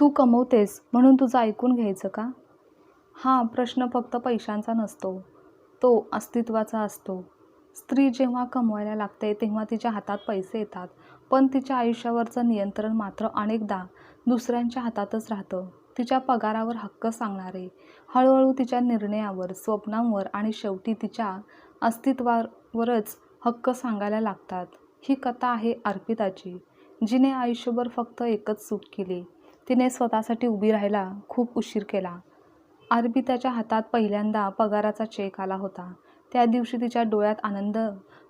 तू कमवतेस म्हणून तुझं ऐकून घ्यायचं का? हा प्रश्न फक्त पैशांचा नसतो, तो अस्तित्वाचा असतो. स्त्री जेव्हा कमवायला लागते तेव्हा तिच्या हातात पैसे येतात, पण तिच्या आयुष्यावरचं नियंत्रण मात्र अनेकदा दुसऱ्यांच्या हातातच राहतं. तिच्या पगारावर हक्क सांगणारे हळूहळू तिच्या निर्णयावर, स्वप्नांवर आणि शेवटी तिच्या अस्तित्वावरच हक्क सांगायला लागतात. ही कथा आहे अर्पिताची, जिने आयुष्यभर फक्त एकच चूक केली. तिने स्वतःसाठी उभी राहायला खूप उशीर केला. अर्पिताच्या हातात पहिल्यांदा पगाराचा चेक आला होता. त्या दिवशी तिच्या डोळ्यात आनंद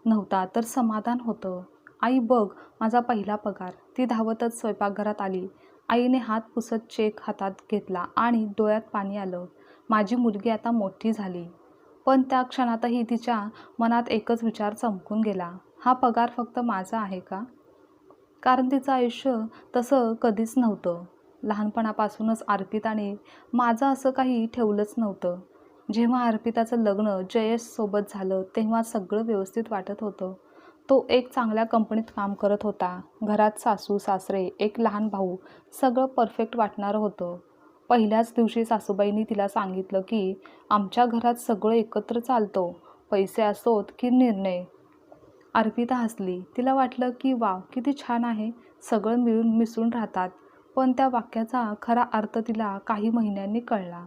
नव्हता तर समाधान होतं. आई बघ, माझा पहिला पगार. ती धावतच स्वयंपाकघरात आली. आईने हात पुसत चेक हातात घेतला आणि डोळ्यात पाणी आलं. माझी मुलगी आता मोठी झाली. पण त्या क्षणातही तिच्या मनात एकच विचार चमकून गेला, हा पगार फक्त माझा आहे का? कारण तिचं आयुष्य तसं कधीच नव्हतं. लहानपणापासूनच अर्पिताने माझं असं काही ठेवलंच नव्हतं. जेव्हा अर्पिताचं लग्न जयेशसोबत झालं तेव्हा सगळं व्यवस्थित वाटत होतं. तो एक चांगल्या कंपनीत काम करत होता. घरात सासू सासरे, एक लहान भाऊ, सगळं परफेक्ट वाटणारं होतं. पहिल्याच दिवशी सासूबाईंनी तिला सांगितलं की आमच्या घरात सगळं एकत्र चालतं, पैसे असोत की निर्णय. अर्पिता हसली. तिला वाटलं की वाव, किती छान आहे, सगळं मिळून मिसळून राहतात. पण त्या वाक्याचा खरा अर्थ तिला काही महिन्यांनी कळला.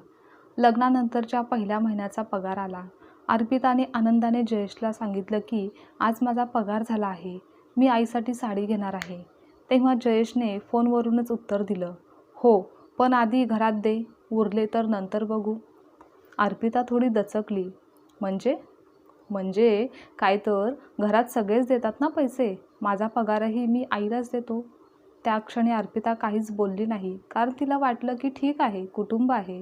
लग्नानंतरच्या पहिल्या महिन्याचा पगार आला. अर्पिताने आनंदाने जयेशला सांगितलं की आज माझा पगार झाला आहे, मी आईसाठी साडी घेणार आहे. तेव्हा जयेशने फोनवरूनच उत्तर दिलं, हो, पण आधी घरात दे, उरले तर नंतर बघू. अर्पिता थोडी दचकली. म्हणजे म्हणजे काय तर घरात सगळेच देतात ना पैसे, माझा पगारही मी आईलाच देतो. त्या क्षणी अर्पिता काहीच बोलली नाही, कारण तिला वाटलं की ठीक आहे, कुटुंब आहे.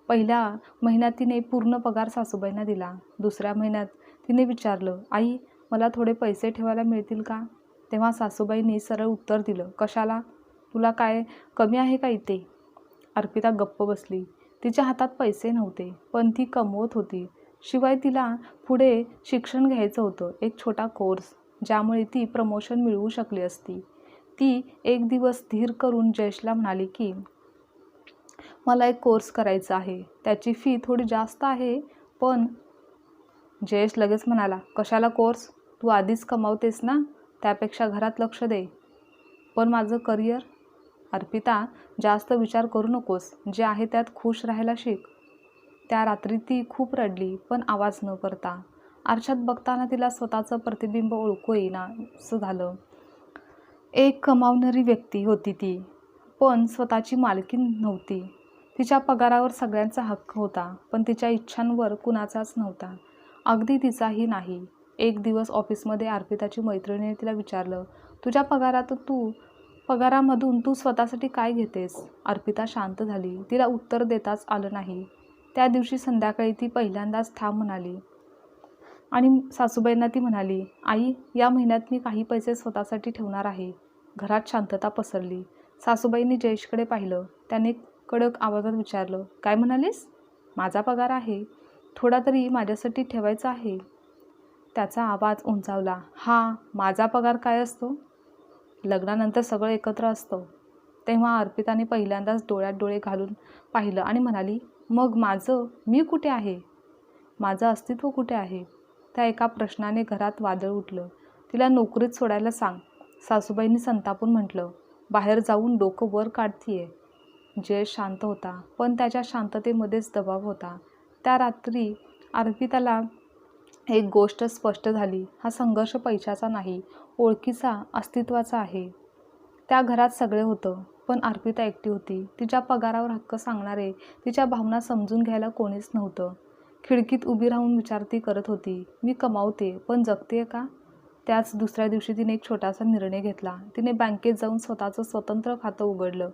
पहिल्या महिन्यात तिने पूर्ण पगार सासूबाईंना दिला. दुसऱ्या महिन्यात तिने विचारलं, आई, मला थोडे पैसे ठेवायला मिळतील का? तेव्हा सासूबाईंनी सरळ उत्तर दिलं, कशाला, तुला काय कमी आहे का इथे? अर्पिता गप्प बसली. तिच्या हातात पैसे नव्हते, पण ती कमवत होती. शिवाय तिला पुढे शिक्षण घ्यायचं होतं, एक छोटा कोर्स, ज्यामुळे ती प्रमोशन मिळवू शकली असती. ती एक दिवस धीर करून जयेशला म्हणाली की मला एक कोर्स करायचा आहे, त्याची फी थोडी जास्त आहे. पण जयेश लगेच म्हणाला, कशाला कोर्स, तू आधीच कमावतेस ना, त्यापेक्षा घरात लक्ष दे. पण माझं करिअर? अर्पिता, जास्त विचार करू नकोस, जे आहे त्यात खुश राहायला शिक. त्या रात्री ती खूप रडली, पण आवाज न करता. आरशात बघताना तिला स्वतःचं प्रतिबिंब ओळखू येईना असं झालं. एक कमावणारी व्यक्ती होती ती, पण स्वतःची मालकी नव्हती. तिच्या पगारावर सगळ्यांचा हक्क होता, पण तिच्या इच्छांवर कुणाचाच नव्हता, अगदी तिचाही नाही. एक दिवस ऑफिसमध्ये अर्पिताची मैत्रिणीने तिला विचारलं, तुझ्या पगारामधून तू स्वतःसाठी काय घेतेस? अर्पिता शांत झाली. तिला उत्तर देताच आलं नाही. त्या दिवशी संध्याकाळी ती पहिल्यांदाच थांब म्हणाली आणि सासूबाईंना ती म्हणाली, आई, या महिन्यात मी काही पैसे स्वतःसाठी ठेवणार आहे. घरात शांतता पसरली. सासूबाईंनी जयेशकडे पाहिलं. त्याने कडक आवाजात विचारलं, काय म्हणालीस? माझा पगार आहे, थोडा तरी माझ्यासाठी ठेवायचा आहे. त्याचा आवाज उंचावला. हा, माझा पगार काय असतो? लग्नानंतर सगळं एकत्र असतं. तेव्हा अर्पिताने पहिल्यांदाच डोळ्यात डोळे घालून पाहिलं आणि म्हणाली, मग मी कुठे आहे? माझं अस्तित्व कुठे आहे? त्या एका प्रश्नाने घरात वादळ उठलं. तिला नोकरीत सोडायला सांग, सासूबाईंनी संतापून म्हटलं. बाहेर जाऊन डोकं वर काढतीये. जयेश शांत होता, पण त्याच्या शांततेमध्येच दबाव होता. त्या रात्री अर्पिताला एक गोष्ट स्पष्ट झाली, हा संघर्ष पैशाचा नाही, ओळखीचा, अस्तित्वाचा आहे. त्या घरात सगळे होतं, पण अर्पिता एकटी होती. तिच्या पगारावर हक्क सांगणारे, तिच्या भावना समजून घ्यायला कोणीच नव्हतं. खिडकीत उभी राहून विचार ती करत होती, मी कमावते, पण जगते का? त्याच दुसऱ्या दिवशी तिने एक छोटासा निर्णय घेतला. तिने बँकेत जाऊन स्वतःचं स्वतंत्र खातं उघडलं.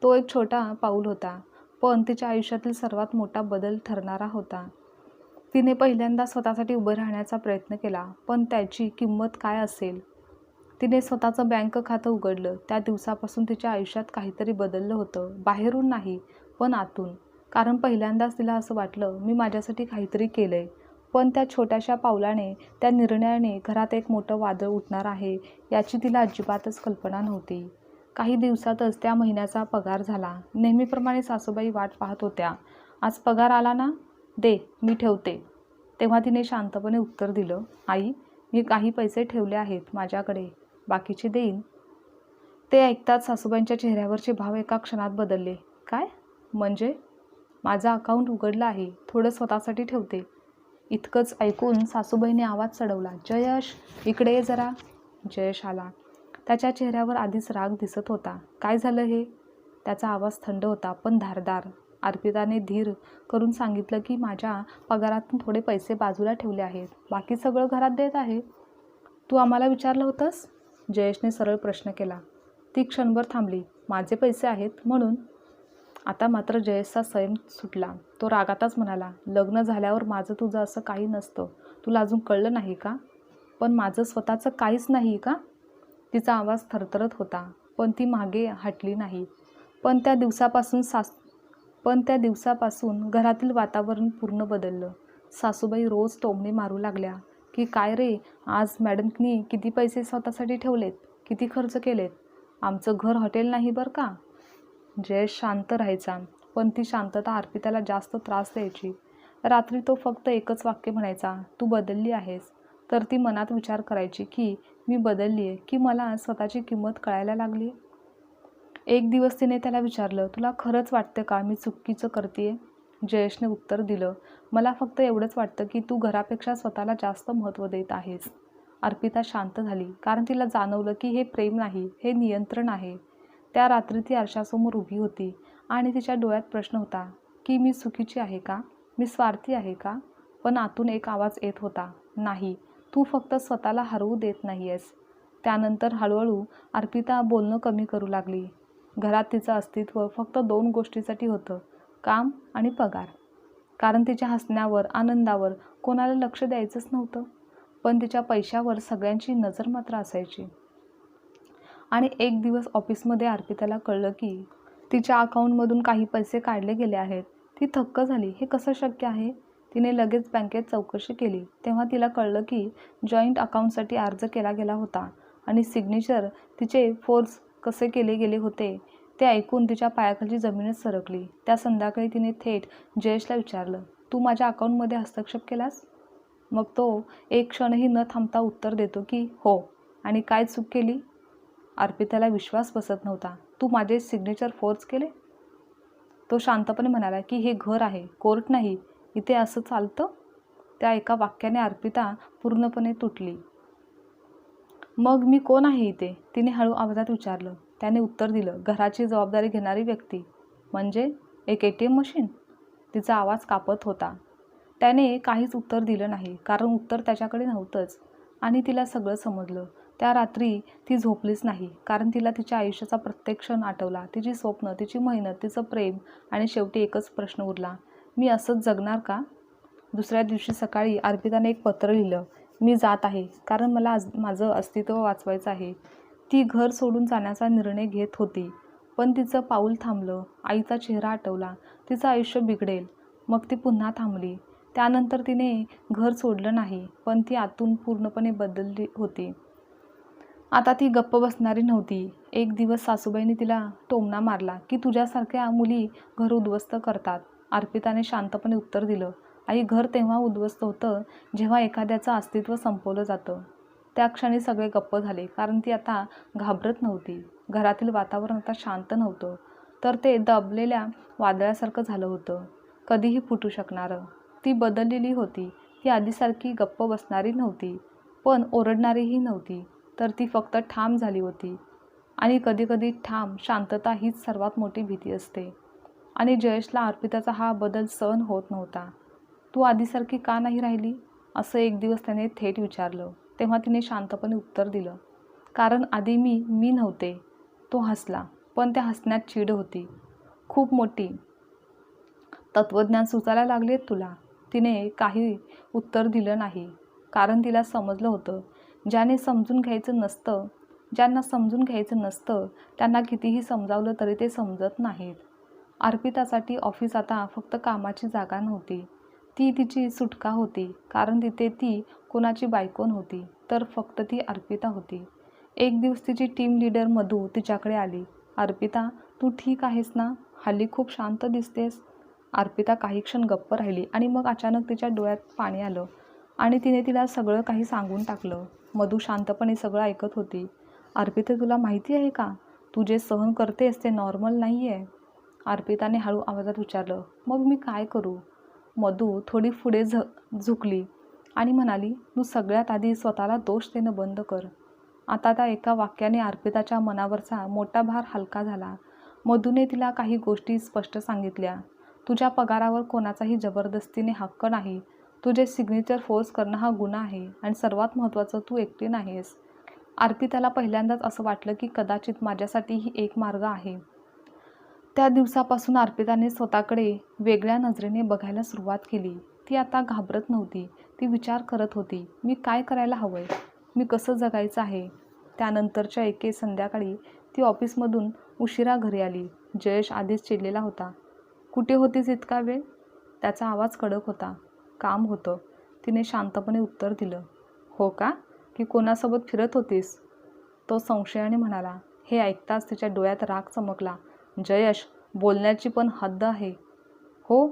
तो एक छोटा पाऊल होता, पण तिच्या आयुष्यातील सर्वात मोठा बदल ठरणारा होता. तिने पहिल्यांदा स्वतःसाठी उभं राहण्याचा प्रयत्न केला, पण त्याची किंमत काय असेल? तिने स्वतःचं बँक खातं उघडलं. त्या दिवसापासून तिच्या आयुष्यात काहीतरी बदललं होतं, बाहेरून नाही, पण आतून. कारण पहिल्यांदाच तिला असं वाटलं, मी माझ्यासाठी काहीतरी केलंय. पण त्या छोट्याशा पावलाने, त्या निर्णयाने घरात एक मोठं वादळ उठणार आहे याची तिला अजिबातच कल्पना नव्हती. काही दिवसातच त्या महिन्याचा पगार झाला. नेहमीप्रमाणे सासूबाई वाट पाहत होत्या. आज पगार आला ना? दे, मी ठेवते. तेव्हा तिने शांतपणे उत्तर दिलं, आई, मी काही पैसे ठेवले आहेत माझ्याकडे, बाकीचे देईन. ते ऐकताच सासूबाईंच्या चेहऱ्यावरचे भाव एका क्षणात बदलले. काय? म्हणजे? माझं अकाउंट उघडलं आहे, थोडं स्वतःसाठी ठेवते. इतकंच ऐकून सासूबाईने आवाज चढवला, जयश, इकडे ये जरा. जयश आला. त्याच्या चेहऱ्यावर आधीच राग दिसत होता. काय झालं हे? त्याचा आवाज थंड होता पण धारदार. अर्पिताने धीर करून सांगितलं की माझ्या पगारातून थोडे पैसे बाजूला ठेवले आहेत, बाकी सगळं घरात देत आहे. तू आम्हाला विचारलं होतंस? जयेशने सरळ प्रश्न केला. ती क्षणभर थांबली. माझे पैसे आहेत म्हणून? आता मात्र जयेशचा संयम सुटला. तो रागातच म्हणाला, लग्न झाल्यावर माझं तुझं असं काही नसतं, तुला अजून कळलं नाही का? पण माझं स्वतःचं काहीच नाही का? तिचा आवाज थरथरत होता पण ती मागे हटली नाही. पण त्या दिवसापासून घरातील वातावरण पूर्ण बदललं. सासूबाई रोज टोमणे मारू लागल्या की काय रे, आज मॅडमनी किती पैसे स्वतःसाठी ठेवलेत, किती खर्च केलेत, आमचं घर हॉटेल नाही बरं का. जयेश शांत राहायचा पण ती शांतता अर्पिताला जास्त त्रास द्यायची. रात्री तो फक्त एकच वाक्य म्हणायचा, तू बदलली आहेस. तर ती मनात विचार करायची की मी बदलली आहे की मला स्वतःची किंमत कळायला लागली. एक दिवस तिने त्याला विचारलं, तुला खरंच वाटतं का मी चुकीचं करतेय? जयेशने उत्तर दिलं, मला फक्त एवढंच वाटतं की तू घरापेक्षा स्वतःला जास्त महत्त्व देत आहेस. अर्पिता शांत झाली कारण तिला जाणवलं की हे प्रेम नाही, हे नियंत्रण आहे. त्या रात्री ती आरशासमोर उभी होती आणि तिच्या डोळ्यात प्रश्न होता की मी चुकीची आहे का, मी स्वार्थी आहे का? पण आतून एक आवाज येत होता, नाही, तू फक्त स्वतःला हरवू देत नाही आहेस. त्यानंतर हळूहळू अर्पिता बोलणं कमी करू लागली. घरात तिचं अस्तित्व फक्त 2 गोष्टीसाठी होतं, काम आणि पगार. कारण तिच्या हसण्यावर, आनंदावर कोणाला लक्ष द्यायचंच नव्हतं. पण तिच्या पैशावर सगळ्यांची नजर मात्र असायची. आणि एक दिवस ऑफिसमध्ये अर्पिताला कळलं की तिच्या अकाउंटमधून काही पैसे काढले गेले आहेत. ती थक्क झाली, हे कसं शक्य आहे? तिने लगेच बँकेत चौकशी केली. तेव्हा तिला कळलं की जॉईंट अकाउंटसाठी अर्ज केला गेला होता आणि सिग्नेचर तिचे फोर्स कसे केले गेले होते ते ऐकून तिच्या पायाखालची जमीनच सरकली. त्या संध्याकाळी तिने थेट जयेशला विचारलं, तू माझ्या अकाउंटमध्ये हस्तक्षेप केलास? मग तो एक क्षणही न थांबता उत्तर देतो की हो. आणि काय चूक केली? अर्पिताला विश्वास बसत नव्हता. तू माझे सिग्नेचर फोर्स केले? तो शांतपणे म्हणाला की हे घर आहे, कोर्ट नाही, इथे असं चालतं? त्या एका वाक्याने अर्पिता पूर्णपणे तुटली. मग मी कोण आहे इथे? तिने हळू आवाजात विचारलं. त्याने उत्तर दिलं, घराची जबाबदारी घेणारी व्यक्ती. म्हणजे एक ATM मशीन? तिचा आवाज कापत होता. त्याने काहीच उत्तर दिलं नाही कारण उत्तर त्याच्याकडे नव्हतंच. आणि तिला सगळं समजलं. त्या रात्री ती झोपलीच नाही कारण तिला तिच्या आयुष्याचा प्रत्येक क्षण आठवला. तिची स्वप्न, तिची मेहनत, तिचं प्रेम आणि शेवटी एकच प्रश्न उरला, मी असंच जगणार का? दुसऱ्या दिवशी सकाळी अर्पिताने एक पत्र लिहिलं, मी जात आहे कारण मला माझं अस्तित्व वाचवायचं आहे. ती घर सोडून जाण्याचा निर्णय घेत होती पण तिचं पाऊल थांबलं. आईचा चेहरा आठवला, तिचं आयुष्य बिघडेल. मग ती पुन्हा थांबली. त्यानंतर तिने घर सोडलं नाही पण ती आतून पूर्णपणे बदलली होती. आता ती गप्प बसणारी नव्हती. एक दिवस सासूबाईंनी तिला टोमणा मारला की तुझ्यासारख्या मुली घर उद्ध्वस्त करतात. अर्पिताने शांतपणे उत्तर दिलं, आई, घर तेव्हा उद्ध्वस्त होतं जेव्हा एखाद्याचं अस्तित्व संपवलं जातं. त्या क्षणी सगळे गप्प झाले कारण ती आता घाबरत नव्हती. घरातील वातावरण आता शांत नव्हतं तर ते दबलेल्या वादळासारखं झालं होतं, कधीही फुटू शकणारं. ती बदललेली होती. ती आधीसारखी गप्प बसणारी नव्हती पण ओरडणारीही नव्हती. तर ती फक्त ठाम झाली होती. आणि कधीकधी ठाम शांतता हीच सर्वात मोठी भीती असते. आणि जयेशला अर्पिताचा हा बदल सहन होत नव्हता. तू आधीसारखी का नाही राहिली? असं एक दिवस त्याने थेट विचारलं. तेव्हा तिने शांतपणे उत्तर दिलं, कारण आधी मी नव्हते. तो हसला पण त्या हसण्यात चीड होती, खूप मोठी. तत्त्वज्ञान सुचायला लागलेत तुला? तिने काही उत्तर दिलं नाही कारण तिला समजलं होतं, ज्यांना समजून घ्यायचं नसतं त्यांना कितीही समजावलं तरी ते समजत नाहीत. अर्पितासाठी ऑफिस आता फक्त कामाची जागा नव्हती, ती तिची सुटका होती. कारण तिथे ती कोणाची बायको नव्हती तर फक्त ती अर्पिता होती. एक दिवस तिची टीम लीडर मधू तिच्याकडे आली. अर्पिता, तू ठीक आहेस ना? हल्ली खूप शांत दिसतेस. अर्पिता काही क्षण गप्प राहिली आणि मग अचानक तिच्या डोळ्यात पाणी आलं आणि तिने तिला सगळं काही सांगून टाकलं. मधू शांतपणे सगळं ऐकत होती. अर्पिता, तुला माहिती आहे का, तू जे सहन करतेस ते नॉर्मल नाही आहे. अर्पिताने हळू आवाजात विचारलं. मग मी काय करू? मधू थोडी पुढे झुकली आणि म्हणाली, तू सगळ्यात आधी स्वतःला दोष देणं बंद कर. आता त्या एका वाक्याने अर्पिताच्या मनावरचा मोठा भार हलका झाला. मधूने तिला काही गोष्टी स्पष्ट सांगितल्या. तुझ्या पगारावर कोणाचाही जबरदस्तीने हक्क नाही. तुझे सिग्नेचर फोर्स करणं हा गुन्हा आहे आणि सर्वात महत्त्वाचं, तू एकटी नाहीस. अर्पिताला पहिल्यांदाच असं वाटलं की कदाचित माझ्यासाठी ही एक मार्ग आहे. त्या दिवसापासून अर्पिताने स्वतःकडे वेगळ्या नजरेने बघायला सुरुवात केली. ती आता घाबरत नव्हती. ती विचार करत होती, मी काय करायला हवंय, मी कसं जगायचं आहे. त्यानंतरच्या एके संध्याकाळी ती ऑफिसमधून उशिरा घरी आली. जयेश आधीच चिडलेला होता. कुठे होतीस इतका वेळ? त्याचा आवाज कडक होता. काम होतं, तिने शांतपणे उत्तर दिलं. हो का? की कोणासोबत फिरत होतीस? तो संशयाने म्हणाला. हे ऐकताच तिच्या डोळ्यात राग चमकला. जयेश, बोलण्याची पण हद्द आहे. हो,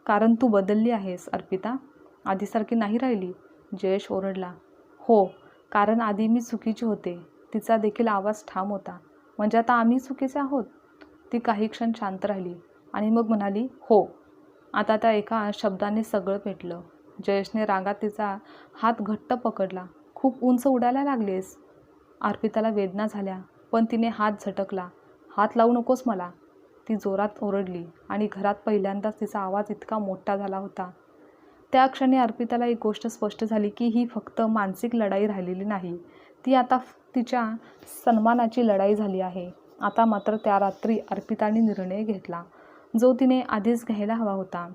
कारण तू बदलली आहेस अर्पिता, आधीसारखी नाही राहिली. जयेश ओरडला. हो, कारण आधी मी चुकीची होते. तिचा देखील आवाज ठाम होता. म्हणजे आता आम्ही चुकीचे आहोत? ती काही क्षण शांत राहिली आणि मग म्हणाली, हो. आता त्या एका शब्दाने सगळं पेटलं. जयेशने रागात तिचा हात घट्ट पकडला. खूप उंच उडायला लागलेस. अर्पिताला वेदना झाल्या, पण तिने हात झटकला. हात लावू नकोस मला, ती जोरात ओरडली आणि घरात पहिल्यांदाच तिचा आवाज इतका मोठा झाला होता. त्या क्षणी अर्पिताला एक गोष्ट स्पष्ट झाली की ही फक्त मानसिक लढाई राहिलेली नाही, ती आता तिच्या सन्मानाची लढाई झाली आहे. आता मात्र त्या रात्री अर्पिताने निर्णय घेतला, जो तिने आधीच घ्यायला हवा होता.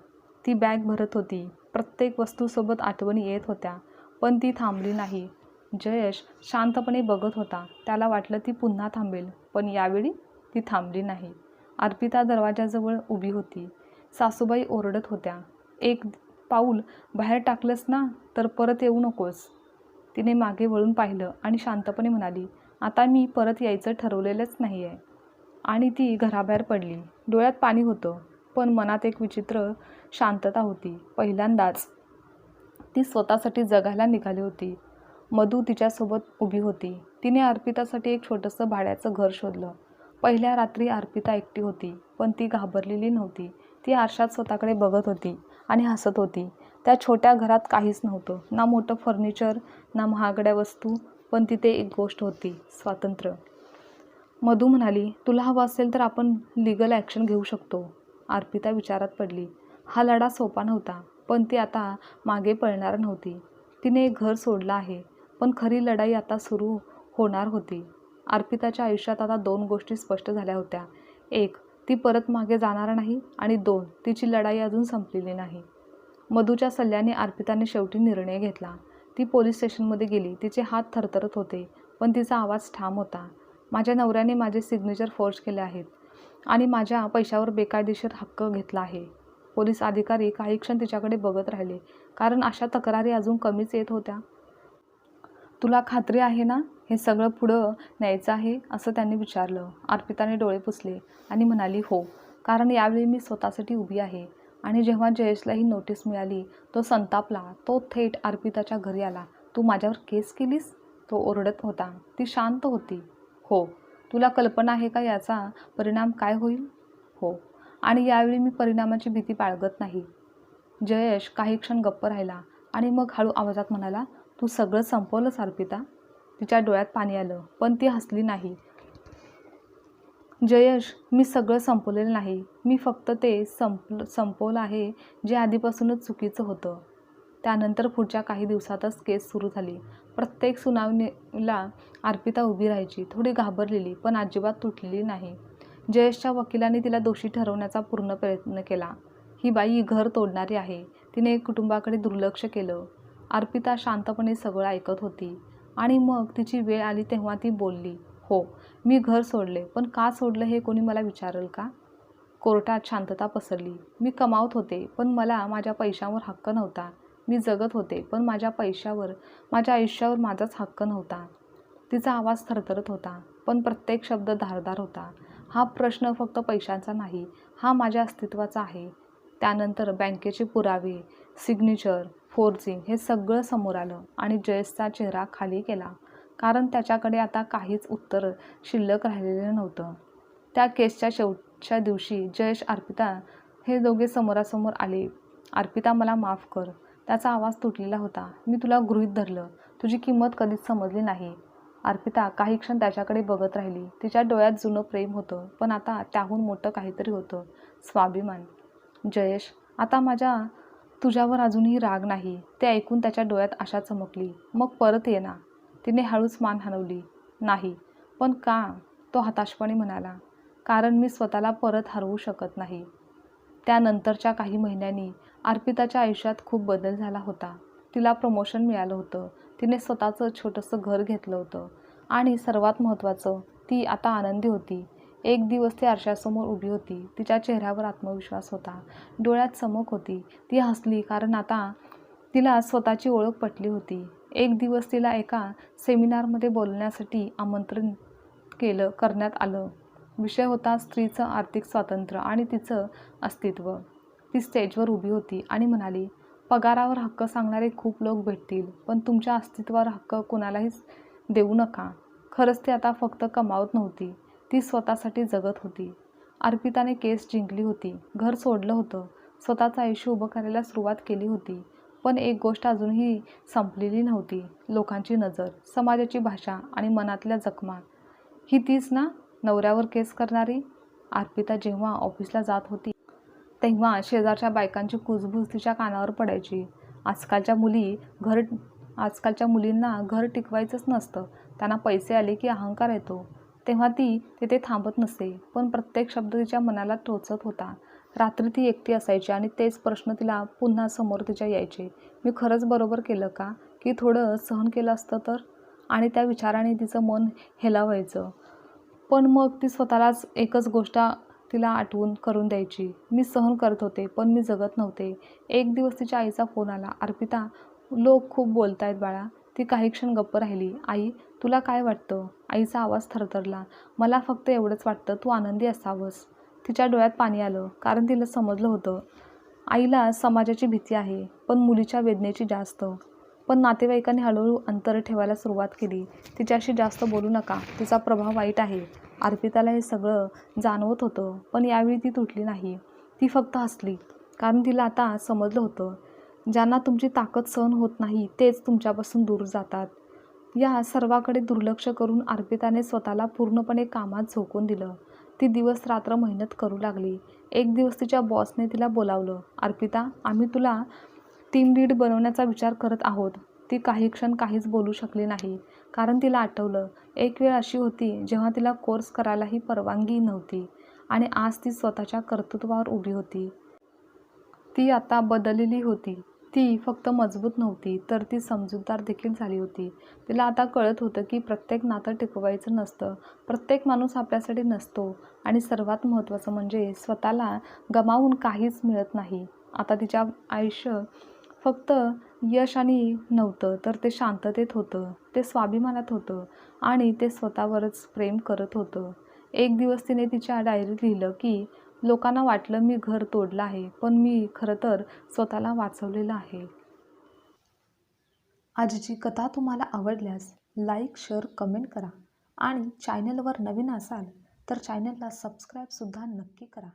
ती बॅग भरत होती. प्रत्येक वस्तूसोबत आठवणी येत होत्या, पण ती थांबली नाही. जयेश शांतपणे बघत होता. त्याला वाटलं ती पुन्हा थांबेल, पण यावेळी ती थांबली नाही. अर्पिता दरवाजाजवळ उभी होती. सासूबाई ओरडत होत्या. एक पाऊल बाहेर टाकलंस ना तर परत येऊ नकोस. तिने मागे वळून पाहिलं आणि शांतपणे म्हणाली, आता मी परत यायचं ठरवलेलंच नाही आहे. आणि ती घराबाहेर पडली. डोळ्यात पाणी होतं, पण मनात एक विचित्र शांतता होती. पहिल्यांदाच ती स्वतःसाठी जगायला निघाली होती. मधू तिच्यासोबत उभी होती. तिने अर्पितासाठी एक छोटंसं भाड्याचं घर शोधलं. पहिल्या रात्री अर्पिता एकटी होती, पण ती घाबरलेली नव्हती. ती आरशात स्वतःकडे बघत होती आणि हसत होती. त्या छोट्या घरात काहीच नव्हतं, ना मोठं फर्निचर, ना महागड्या वस्तू, पण तिथे एक गोष्ट होती, स्वातंत्र्य. मधू म्हणाली, तुला हवं असेल तर आपण लीगल ॲक्शन घेऊ शकतो. अर्पिता विचारात पडली. हा लढा सोपा नव्हता, पण ती आता मागे पळणार नव्हती. तिने एक घर सोडलं आहे, पण खरी लढाई आता सुरू होणार होती. अर्पिताच्या आयुष्यात आता 2 गोष्टी स्पष्ट झाल्या होत्या. 1, ती परत मागे जाणार नाही आणि 2, तिची लढाई अजून संपलेली नाही. मधूच्या सल्ल्याने अर्पिताने शेवटी निर्णय घेतला. ती पोलीस स्टेशनमध्ये गेली. तिचे हात थरथरत होते, पण तिचा आवाज ठाम होता. माझ्या नवऱ्याने माझे सिग्नेचर फोर्ज केले आहेत आणि माझ्या पैशावर बेकायदेशीर हक्क घेतला आहे. पोलीस अधिकारी काही क्षण तिच्याकडे बघत राहिले, कारण अशा तक्रारी अजून कमीच येत होत्या. तुला खात्री आहे ना, हे सगळं पुढं न्यायचं आहे, असं त्यांनी विचारलं. अर्पिताने डोळे पुसले आणि म्हणाली, हो, कारण यावेळी मी स्वतःसाठी उभी आहे. आणि जेव्हा जयेशला ही नोटीस मिळाली, तो संतापला. तो थेट अर्पिताच्या घरी आला. तू माझ्यावर केस केलीस? तो ओरडत होता. ती शांत होती. हो. तुला कल्पना आहे का याचा परिणाम काय होईल? हो. आणि यावेळी मी परिणामाची भीती बाळगत नाही. जयेश काही क्षण गप्प राहिला आणि मग हळू आवाजात म्हणाला, तू सगळं संपवलंस अर्पिता? तिच्या डोळ्यात पाणी आलं, पण ती हसली नाही. जयेश, मी सगळं संपवलेलं नाही. मी फक्त ते संपवलं आहे जे आधीपासूनच चुकीचं होतं. त्यानंतर पुढच्या काही दिवसातच केस सुरू झाली. प्रत्येक सुनावणीला अर्पिता उभी राहायची, थोडी घाबरलेली, पण अजिबात तुटलेली नाही. जयेशच्या वकिलांनी तिला दोषी ठरवण्याचा पूर्ण प्रयत्न केला. ही बाई घर तोडणारी आहे. तिने कुटुंबाकडे दुर्लक्ष केलं. अर्पिता शांतपणे सगळं ऐकत होती. आणि मग तिची वेळ आली तेव्हा ती बोलली, हो, मी घर सोडले, पण का सोडलं हे कोणी मला विचारेल का? कोर्टात शांतता पसरली. मी कमावत होते, पण मला माझ्या पैशांवर हक्क नव्हता. मी जगत होते, पण माझ्या आयुष्यावर माझाच हक्क नव्हता. तिचा आवाज थरथरत होता, पण प्रत्येक शब्द धारदार होता. हा प्रश्न फक्त पैशांचा नाही, हा माझ्या अस्तित्वाचा आहे. त्यानंतर बँकेचे पुरावे, सिग्नेचर, फोर्जिंग हे सगळं समोर आलं आणि जयेशचा चेहरा खाली गेला. कारण त्याच्याकडे आता काहीच उत्तर शिल्लक राहिलेलं नव्हतं. त्या केसच्या शेवटच्या दिवशी जयेश, अर्पिता हे दोघे समोरासमोर आले. अर्पिता, मला माफ कर. त्याचा आवाज तुटलेला होता. मी तुला गृहीत धरलं. तुझी किंमत कधीच समजली नाही. अर्पिता काही क्षण त्याच्याकडे बघत राहिली. तिच्या डोळ्यात जुनं प्रेम होतं, पण आता त्याहून मोठं काहीतरी होतं, स्वाभिमान. जयेश, आता माझ्या तुझ्यावर अजूनही राग नाही. ते ऐकून त्याच्या डोळ्यात आशा चमकली. मग परत ये ना. तिने हळूच मान हलवली. नाही. पण का? तो हताशपणे म्हणाला. कारण मी स्वतःला परत हरवू शकत नाही. त्यानंतरच्या काही महिन्यांनी अर्पिताच्या आयुष्यात खूप बदल झाला होता. तिला प्रमोशन मिळालं होतं. तिने स्वतःचं छोटंसं घर घेतलं होतं आणि सर्वात महत्त्वाचं, ती आता आनंदी होती. एक दिवस ती आरशासमोर उभी होती. तिच्या चेहऱ्यावर आत्मविश्वास होता, डोळ्यात चमक होती. ती हसली कारण आता तिला स्वतःची ओळख पटली होती. एक दिवस तिला एका सेमिनारमध्ये बोलण्यासाठी आमंत्रण करण्यात आलं. विषय होता स्त्रीचं आर्थिक स्वातंत्र्य आणि तिचं अस्तित्व. ती स्टेजवर उभी होती आणि म्हणाली, पगारावर हक्क सांगणारे खूप लोक भेटतील, पण तुमच्या अस्तित्वावर हक्क कुणालाही देऊ नका. खरंच ती आता फक्त कमावत नव्हती, ती स्वतःसाठी जगत होती. अर्पिताने केस जिंकली होती, घर सोडलं होतं, स्वतःचं आयुष्य उभं करायला सुरुवात केली होती. पण एक गोष्ट अजूनही संपलेली नव्हती. लोकांची नजर, समाजाची भाषा आणि मनातल्या जखमा. ही तीच ना, नवऱ्यावर केस करणारी? अर्पिता जेव्हा ऑफिसला जात होती तेव्हा शेजारच्या बायकांची कुजबूज तिच्या कानावर पडायची. आजकालच्या मुलींना घर टिकवायचंच नसतं, त्यांना पैसे आले की अहंकार येतो. तेव्हा ती तिथे थांबत नसे, पण प्रत्येक शब्द तिच्या मनाला टोचत होता. रात्री ती एकटी असायची आणि तेच प्रश्न तिला पुन्हा समोर तिच्या यायचे. मी खरंच बरोबर केलं का? की थोडं सहन केलं असतं तर? आणि त्या विचाराने तिचं मन हेलावायचं. पण मग ती स्वतःलाच एकच गोष्ट तिला आठवून करून द्यायची, मी सहन करत होते, पण मी जगत नव्हते. एक दिवस तिच्या आईचा फोन आला. अर्पिता, लोक खूप बोलतायत बाळा. ती काही क्षण गप्प राहिली. आई, तुला काय वाटतं? आईचा आवाज थरथरला. मला फक्त एवढंच वाटतं, तू आनंदी असावंस. तिच्या डोळ्यात पाणी आलं, कारण तिला समजलं होतं, आईला समाजाची भीती आहे, पण मुलीच्या वेदनेची जास्त. पण नातेवाईकांनी हळूहळू अंतर ठेवायला सुरुवात केली. तिच्याशी जास्त बोलू नका, तिचा प्रभाव वाईट आहे. अर्पिताला हे सगळं जाणवत होतं, पण यावेळी ती तुटली नाही. ती फक्त हसली, कारण तिला आता समजलं होतं, ज्यांना तुमची ताकद सहन होत नाही तेच तुमच्यापासून दूर जातात. या सर्वाकडे दुर्लक्ष करून अर्पिताने स्वतःला पूर्णपणे कामात झोकून दिलं. ती दिवस रात्र मेहनत करू लागली. एक दिवस तिच्या बॉसने तिला बोलावलं. अर्पिता, आम्ही तुला टीम लीड बनवण्याचा विचार करत आहोत. ती काही क्षण काहीच बोलू शकली नाही, कारण तिला आठवलं, एक वेळ अशी होती जेव्हा तिला कोर्स करायलाही परवानगी नव्हती आणि आज ती स्वतःच्या कर्तृत्वावर उभी होती. ती आता बदललेली होती. ती फक्त मजबूत नव्हती, तर ती समजूतदार देखील झाली होती. तिला आता कळत होतं की प्रत्येक नातं टिकवायचं नसतं, प्रत्येक माणूस आपल्यासाठी नसतो आणि सर्वात महत्त्वाचं म्हणजे स्वतःला गमावून काहीच मिळत नाही. आता तिच्या आयुष्य फक्त यश आणि नव्हतं, तर ते शांततेत होतं, ते स्वाभिमानात होतं आणि ते स्वतःवरच प्रेम करत होतं. एक दिवस तिने तिच्या डायरीत लिहिलं की लोकांना वाटलं मी घर तोडलं आहे, पण मी खरं तर स्वतःला वाचवलेलं आहे. आजची कथा तुम्हाला आवडल्यास लाईक, शेअर, कमेंट करा आणि चॅनलवर नवीन असाल तर चॅनलला सबस्क्राईबसुद्धा नक्की करा.